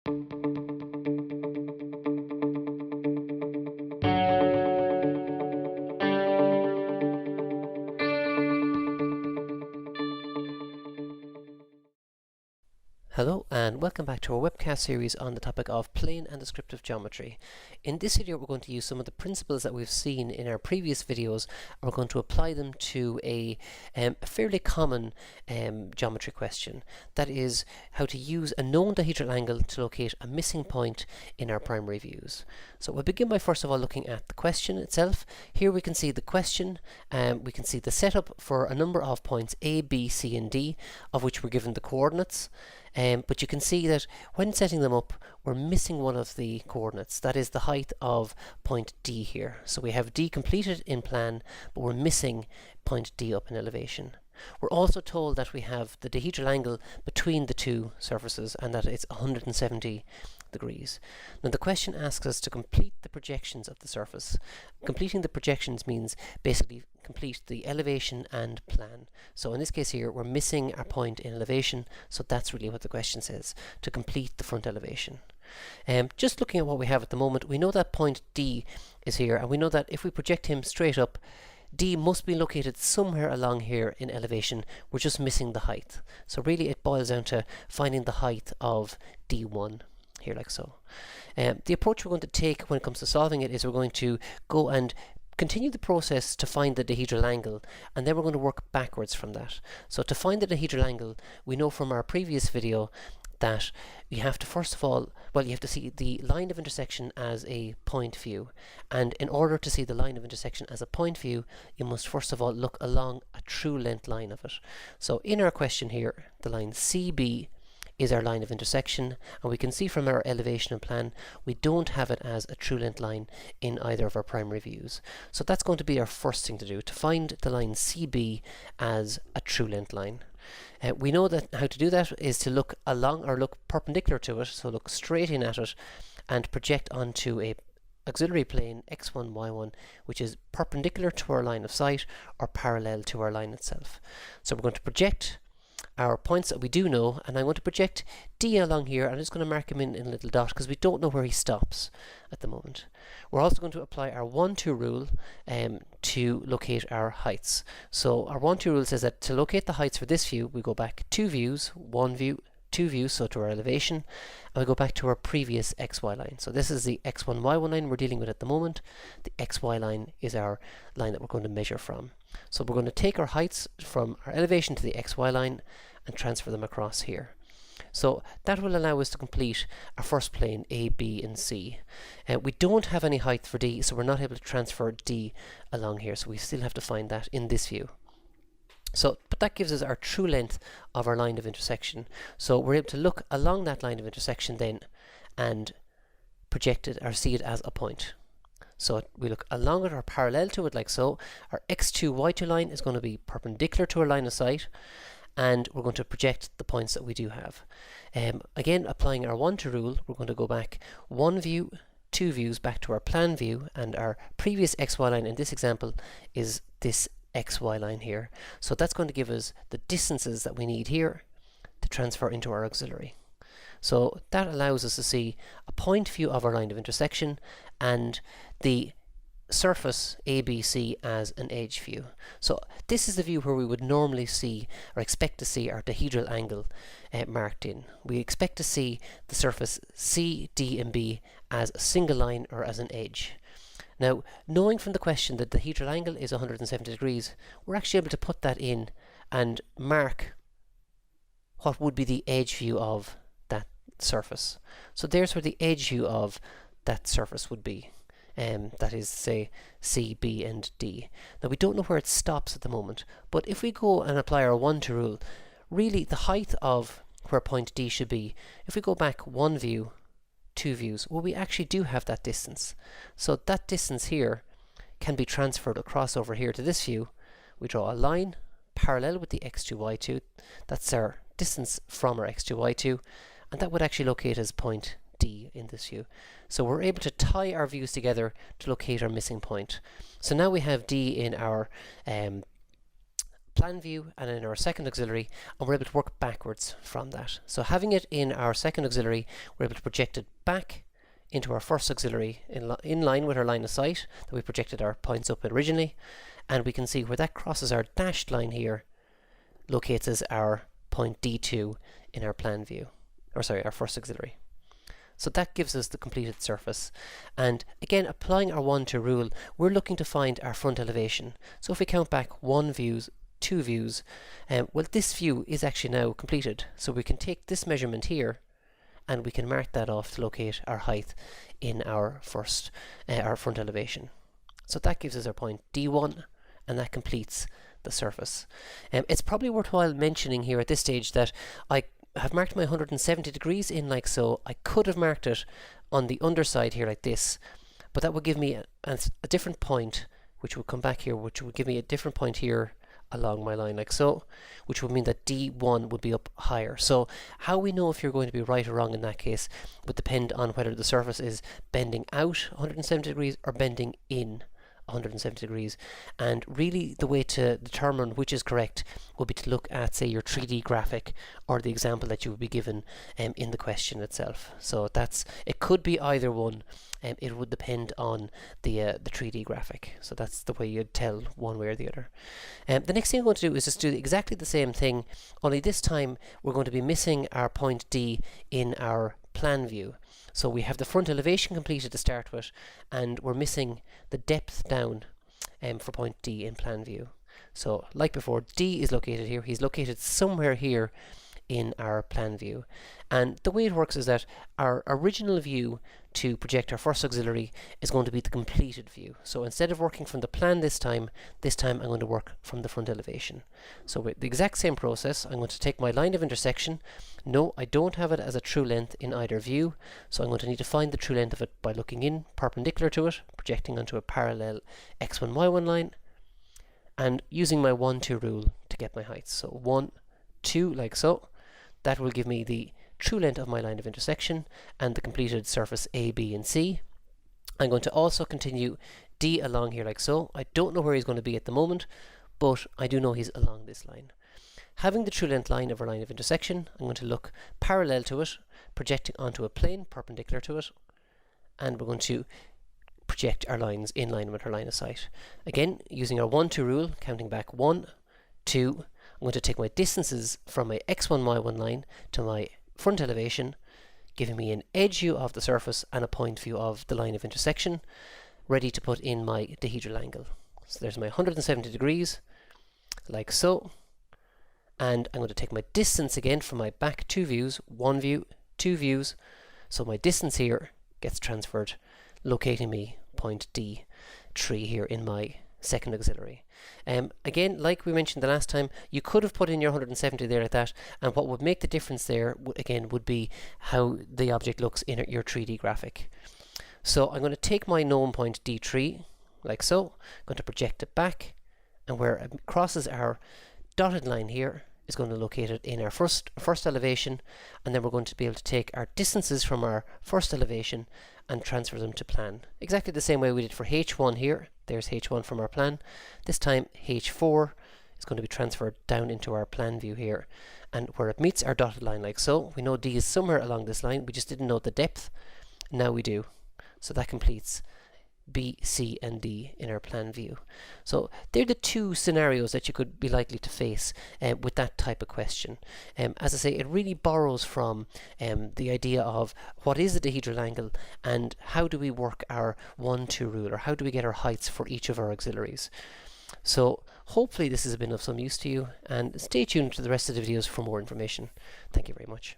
Hello and welcome back to our webcast series on the topic of plane and descriptive geometry. In this video we're going to use some of the principles that we've seen in our previous videos and we're going to apply them to a fairly common geometry question. That is how to use a known dihedral angle to locate a missing point in our primary views. So we'll begin by first of all looking at the question itself. Here we can see the question, we can see the setup for a number of points A, B, C and D, of which we're given the coordinates. But you can see that when setting them up, we're missing one of the coordinates. That is the height of point D here. So we have D completed in plan, but we're missing point D up in elevation. We're also told that we have the dihedral angle between the two surfaces and that it's 170 degrees. Now the question asks us to complete the projections of the surface. Completing the projections means basically complete the elevation and plan. So in this case here we're missing our point in elevation, so that's really what the question says, to complete the front elevation. Just looking at what we have at the moment, we know that point D is here and we know that if we project him straight up, D must be located somewhere along here in elevation. We're just missing the height. So really it boils down to finding the height of D1 here, like so. The approach we're going to take when it comes to solving it is we're going to go and continue the process to find the dihedral angle, and then we're going to work backwards from that. So to find the dihedral angle, we know from our previous video that you have to first of all, you have to see the line of intersection as a point view, and in order to see the line of intersection as a point view, you must first of all look along a true length line of it. So in our question here, the line CB is our line of intersection, and we can see from our elevation and plan we don't have it as a true length line in either of our primary views. So that's going to be our first thing to do, to find the line CB as a true length line. We know that how to do that is to look along or look perpendicular to it, so look straight in at it and project onto a auxiliary plane x1, y1, which is perpendicular to our line of sight or parallel to our line itself. So we're going to project our points that we do know, and I'm going to project D along here. I'm just going to mark him in a little dot because we don't know where he stops at the moment. We're also going to apply our 1-2 rule to locate our heights. So our 1-2 rule says that to locate the heights for this view, we go back 2 views, 1 view, 2 views, so to our elevation, and we go back to our previous xy line. So this is the x1, y1 line we're dealing with at the moment. The xy line is our line that we're going to measure from. So we're going to take our heights from our elevation to the xy line and transfer them across here. So that will allow us to complete our first plane A, B and C. We don't have any height for D, so we're not able to transfer D along here, so we still have to find that in this view. So, but that gives us our true length of our line of intersection. So we're able to look along that line of intersection then and project it or see it as a point. So we look along it or parallel to it like so. Our x2, y2 line is going to be perpendicular to our line of sight, and we're going to project the points that we do have. Again, applying our 1-2 rule, we're going to go back 1 view, 2 views back to our plan view, and our previous xy line in this example is this xy line here. So that's going to give us the distances that we need here to transfer into our auxiliary. So that allows us to see a point view of our line of intersection and the surface ABC as an edge view. So this is the view where we would normally see or expect to see our dihedral angle marked in. We expect to see the surface C, D and B as a single line or as an edge. Now, knowing from the question that the dihedral angle is 170 degrees, we're actually able to put that in and mark what would be the edge view of that surface. So there's where the edge view of that surface would be. That is, say, C, B and D. Now we don't know where it stops at the moment, but if we go and apply our 1-2 rule, really the height of where point D should be, if we go back 1 view, 2 views, well, we actually do have that distance. So that distance here can be transferred across over here to this view. We draw a line parallel with the x2, y2. That's our distance from our x2, y2, and that would actually locate as point D in this view. So we're able to tie our views together to locate our missing point. So now we have D in our plan view and in our second auxiliary, and we're able to work backwards from that. So having it in our second auxiliary, we're able to project it back into our first auxiliary in line with our line of sight that we projected our points up originally, and we can see where that crosses our dashed line here locates as our point D2 in our plan view, or sorry, our first auxiliary. So that gives us the completed surface. And again, applying our 1-2 rule, we're looking to find our front elevation. So if we count back 1 views, 2 views, well, this view is actually now completed. So we can take this measurement here and we can mark that off to locate our height in our front elevation. So that gives us our point D1, and that completes the surface. It's probably worthwhile mentioning here at this stage that I have marked my 170 degrees in like so. I could have marked it on the underside here like this, but that would give me a different point, which would come back here, which would give me a different point here along my line like so, which would mean that D1 would be up higher. So how we know if you're going to be right or wrong in that case would depend on whether the surface is bending out 170 degrees or bending in 170 degrees, and really the way to determine which is correct would be to look at, say, your 3D graphic or the example that you would be given in the question itself. So it could be either one, it would depend on the 3D graphic. So that's the way you'd tell one way or the other. The next thing I'm going to do is just do exactly the same thing, only this time we're going to be missing our point D in our plan view. So we have the front elevation completed to start with, and we're missing the depth down for point D in plan view. So like before, D is located here. He's located somewhere here in our plan view. And the way it works is that our original view to project our first auxiliary is going to be the completed view. So instead of working from the plan this time I'm going to work from the front elevation. So with the exact same process, I'm going to take my line of intersection. No, I don't have it as a true length in either view, so I'm going to need to find the true length of it by looking in perpendicular to it, projecting onto a parallel x1, y1 line, and using my 1-2 rule to get my heights. So 1, 2, like so. That will give me the true length of my line of intersection and the completed surface A, B, and C. I'm going to also continue D along here like so. I don't know where he's going to be at the moment, but I do know he's along this line. Having the true length line of our line of intersection, I'm going to look parallel to it, projecting onto a plane perpendicular to it, and we're going to project our lines in line with our line of sight. Again, using our 1-2 rule, counting back 1, 2, I'm going to take my distances from my x1, y1 line to my front elevation, giving me an edge view of the surface and a point view of the line of intersection, ready to put in my dihedral angle. So there's my 170 degrees, like so. And I'm going to take my distance again from my back 2 views, 1 view, 2 views. So my distance here gets transferred, locating me point D3 here in my second auxiliary. Again, like we mentioned the last time, you could have put in your 170 there like that, and what would make the difference there again would be how the object looks in your 3D graphic. So I'm going to take my known point D3 like so. I'm going to project it back, and where it crosses our dotted line here is going to locate it in our first elevation, and then we're going to be able to take our distances from our first elevation and transfer them to plan. Exactly the same way we did for H1 here. There's H1 from our plan. This time H4 is going to be transferred down into our plan view here, and where it meets our dotted line like so. We know D is somewhere along this line, we just didn't know the depth. Now we do. So that completes B, C, and D in our plan view. So they're the two scenarios that you could be likely to face with that type of question. As I say, it really borrows from the idea of what is a dihedral angle and how do we work our 1-2 rule, or how do we get our heights for each of our auxiliaries. So hopefully this has been of some use to you, and stay tuned to the rest of the videos for more information. Thank you very much.